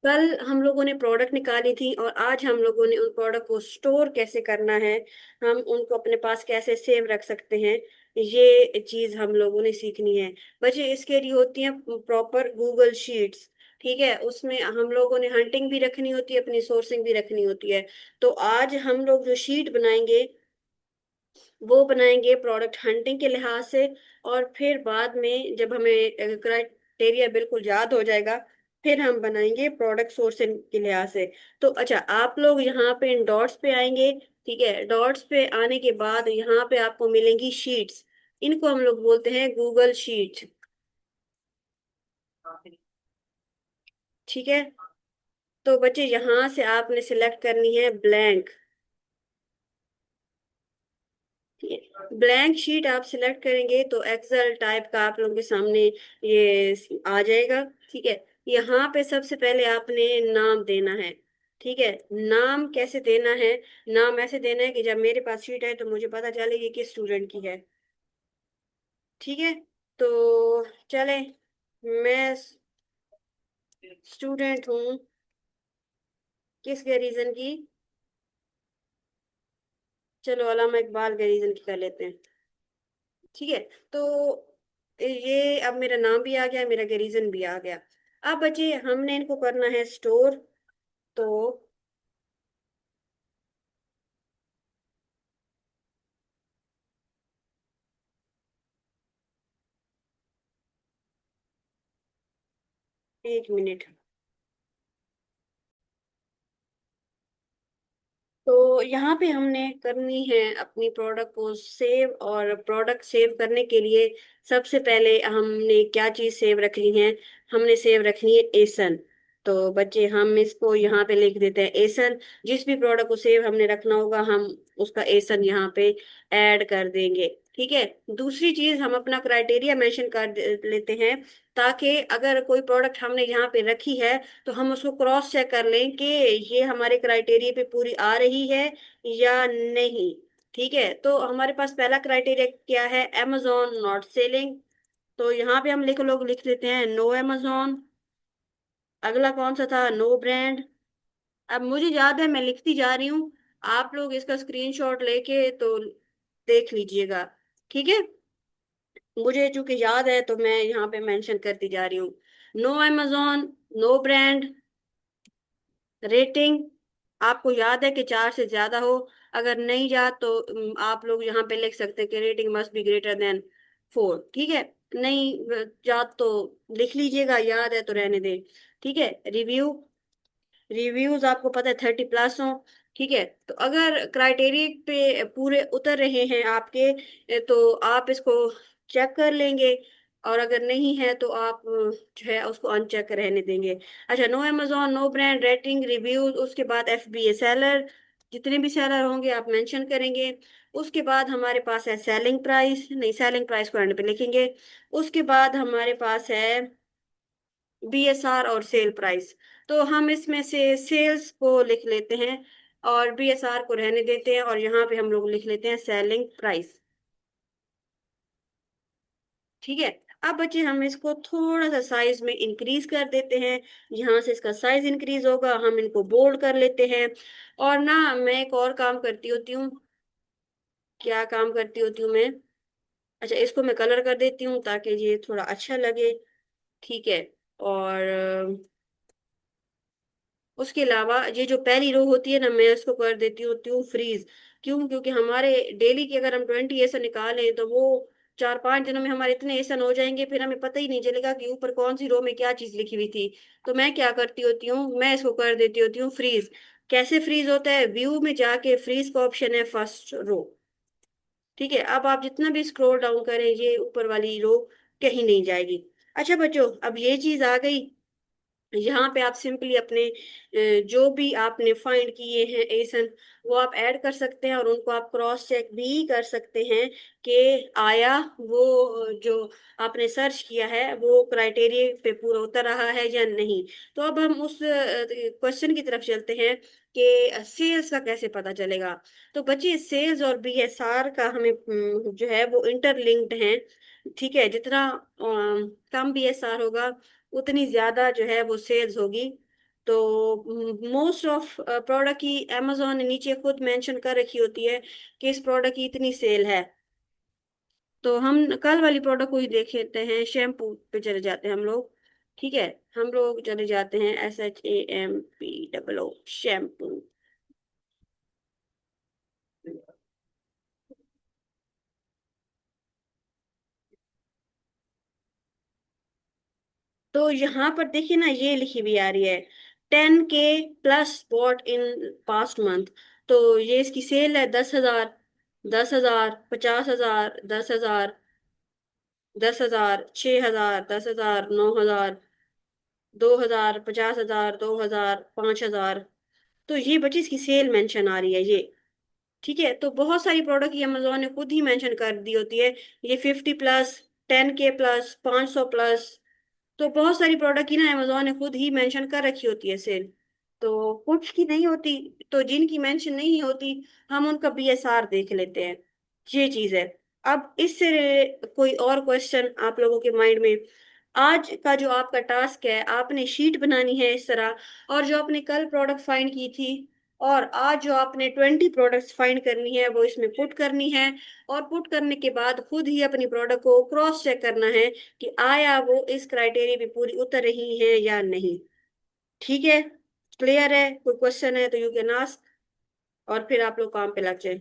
कल हम लोगों ने प्रोडक्ट निकाली थी और आज हम लोगों ने उन प्रोडक्ट को स्टोर कैसे करना है, हम उनको अपने पास कैसे सेव रख सकते हैं, ये चीज हम लोगों ने सीखनी है। बच्चे इसके लिए होती है प्रॉपर गूगल शीट्स। ठीक है, उसमें हम लोगों ने हंटिंग भी रखनी होती है, अपनी सोर्सिंग भी रखनी होती है। तो आज हम लोग जो शीट बनाएंगे वो बनाएंगे प्रोडक्ट हंटिंग के लिहाज से। और फिर बाद में जब हमें क्राइटेरिया बिल्कुल याद हो जाएगा, फिर हम बनाएंगे प्रोडक्ट सोर्सिंग के लिहाज से। तो अच्छा, आप लोग यहाँ पे इन डॉट्स पे आएंगे। ठीक है, डॉट्स पे आने के बाद यहाँ पे आपको मिलेंगी शीट्स। इनको हम लोग बोलते हैं गूगल शीट। ठीक है, तो बच्चे यहाँ से आपने सिलेक्ट करनी है ब्लैंक। ब्लैंक शीट आप सिलेक्ट करेंगे तो एक्सेल टाइप का आप लोगों के सामने ये आ जाएगा। ठीक है, यहाँ पे सबसे पहले आपने नाम देना है। ठीक है, नाम कैसे देना है? नाम ऐसे देना है कि जब मेरे पास शीट है तो मुझे पता चले कि किस स्टूडेंट की है। ठीक है, तो चले, मैं स्टूडेंट हूँ किस गैरीजन की? चलो अल्लामा इकबाल गैरीजन की कर लेते हैं। ठीक है, तो ये अब मेरा नाम भी आ गया, मेरा गैरीजन भी आ गया। अब बच्चे हमने इनको करना है स्टोर। तो 1 मिनट। तो यहाँ पे हमने करनी है अपनी प्रोडक्ट को सेव, और प्रोडक्ट सेव करने के लिए सबसे पहले हमने क्या चीज सेव रखनी है? हमने सेव रखनी है एसन। तो बच्चे हम इसको यहाँ पे लिख देते हैं एसन। जिस भी प्रोडक्ट को सेव हमने रखना होगा हम उसका एसन यहाँ पे ऐड कर देंगे। ठीक है, दूसरी चीज हम अपना क्राइटेरिया मेंशन कर लेते हैं, ताकि अगर कोई प्रोडक्ट हमने यहाँ पे रखी है तो हम उसको क्रॉस चेक कर लें कि ये हमारे क्राइटेरिया पे पूरी आ रही है या नहीं। ठीक है, तो हमारे पास पहला क्राइटेरिया क्या है? amazon not selling. तो यहाँ पे हम लोग लिख देते हैं नो amazon। अगला कौन सा था? No brand. अब मुझे याद है, मैं लिखती जा रही हूँ, आप लोग इसका स्क्रीनशॉट लेके तो देख लीजिएगा। ठीक है, मुझे चूंकि याद है तो मैं यहाँ पे मेंशन करती जा रही हूँ। No amazon, no brand. Rating आपको याद है कि 4 से ज्यादा हो। अगर नहीं याद तो आप लोग यहाँ पे लिख सकते हैं कि rating must be greater than 4। ठीक है, नहीं याद तो लिख लीजिएगा, याद है तो रहने दें। ठीक है, रिव्यू, रिव्यूज आपको पता है 30+ हो। ठीक है, तो अगर क्राइटेरिया पे पूरे उतर रहे हैं आपके तो आप इसको चेक कर लेंगे। और अगर नहीं है तो आप जो है उसको अनचेक रहने देंगे। अच्छा, no amazon, no brand, rating, reviews, उसके बाद FBA सेलर। जितने भी सेलर होंगे आप मेंशन करेंगे। उसके बाद हमारे पास है सेलिंग प्राइस, नहीं सेलिंग प्राइस को एंड पे लिखेंगे। उसके बाद हमारे पास है BSR और सेल प्राइस। तो हम इसमें से सेल्स को लिख लेते हैं और BSR को रहने देते हैं, और यहाँ पे हम लोग लिख लेते हैं सेलिंग प्राइस। ठीक है, अब बच्चे हम इसको थोड़ा सा साइज में इंक्रीज कर देते हैं। यहाँ से इसका साइज इंक्रीज होगा, हम इनको बोल्ड कर लेते हैं। और ना मैं एक और काम करती होती हूँ। क्या काम करती होती हूँ मैं? अच्छा, इसको मैं कलर कर देती हूँ ताकि ये थोड़ा अच्छा लगे। ठीक है, और उसके अलावा ये जो पहली रो होती है ना, मैं उसको कर देती होती हूँ फ्रीज। क्यों? क्योंकि हमारे डेली के अगर हम 20 ऐसा निकालें तो वो 4-5 दिनों में हमारे इतने ऐसा हो जाएंगे, फिर हमें पता ही नहीं चलेगा कि ऊपर कौन सी रो में क्या चीज लिखी हुई थी। तो मैं क्या करती होती हूँ, मैं इसको कर देती होती हूँ फ्रीज। कैसे फ्रीज होता है? व्यू में जाके फ्रीज का ऑप्शन है फर्स्ट रो। ठीक है, अब आप जितना भी स्क्रॉल डाउन करें ये ऊपर वाली रो कहीं नहीं जाएगी। अच्छा बच्चों, अब ये चीज आ गई। यहाँ पे आप सिंपली अपने जो भी आपने फाइंड किए हैं एसन, वो आप ऐड कर सकते हैं और उनको आप क्रॉस चेक भी कर सकते हैं कि आया वो जो आपने सर्च किया है वो क्राइटेरिया पे पूरा उतर रहा है या नहीं। तो अब हम उस क्वेश्चन की तरफ चलते हैं कि सेल्स का कैसे पता चलेगा। तो बच्चे सेल्स और BSR का हमें जो है वो इंटरलिंक्ड हैं। ठीक है, जितना कम BSR होगा उतनी ज्यादा जो है वो सेल्स होगी। तो मोस्ट ऑफ प्रोडक्ट की amazon ने नीचे खुद मेंशन कर रखी होती है कि इस प्रोडक्ट की इतनी सेल है। तो हम कल वाली प्रोडक्ट को ही देख लेते हैं, शैम्पू पे चले जाते हैं हम लोग। ठीक है, हम लोग चले जाते हैं SHAMPOO शैम्पू। तो यहाँ पर देखिए ना, ये लिखी हुई आ रही है 10K+ bought in past month. तो ये इसकी सेल है 10,000, 10,000, 50,000, 10,000, 10,000, 6,000, 10,000, 9,000, 2,000, 50,000, 2,000, 5,000। तो ये बची इसकी सेल मेंशन आ रही है ये। ठीक है, तो बहुत सारी प्रोडक्ट ये अमेजोन ने खुद ही मेंशन कर दी होती है। ये 50+, 10K+, 500+। तो बहुत सारी प्रोडक्ट की ना अमेजोन ने खुद ही मेंशन कर रखी होती है सेल। तो कुछ की नहीं होती। तो जिनकी मेंशन नहीं होती, हम उनका BSR देख लेते हैं। ये चीज है। अब इससे कोई और क्वेश्चन आप लोगों के माइंड में? आज का जो आपका टास्क है, आपने शीट बनानी है इस तरह, और जो आपने कल प्रोडक्ट फाइंड की थी, और आज जो आपने 20 प्रोडक्ट्स फाइंड करनी है वो इसमें पुट करनी है। और पुट करने के बाद खुद ही अपनी प्रोडक्ट को क्रॉस चेक करना है कि आया वो इस क्राइटेरिया पे पूरी उतर रही है या नहीं। ठीक है? क्लियर है? कोई क्वेश्चन है तो यू कैन आस्क, और फिर आप लोग काम पे लग जाए।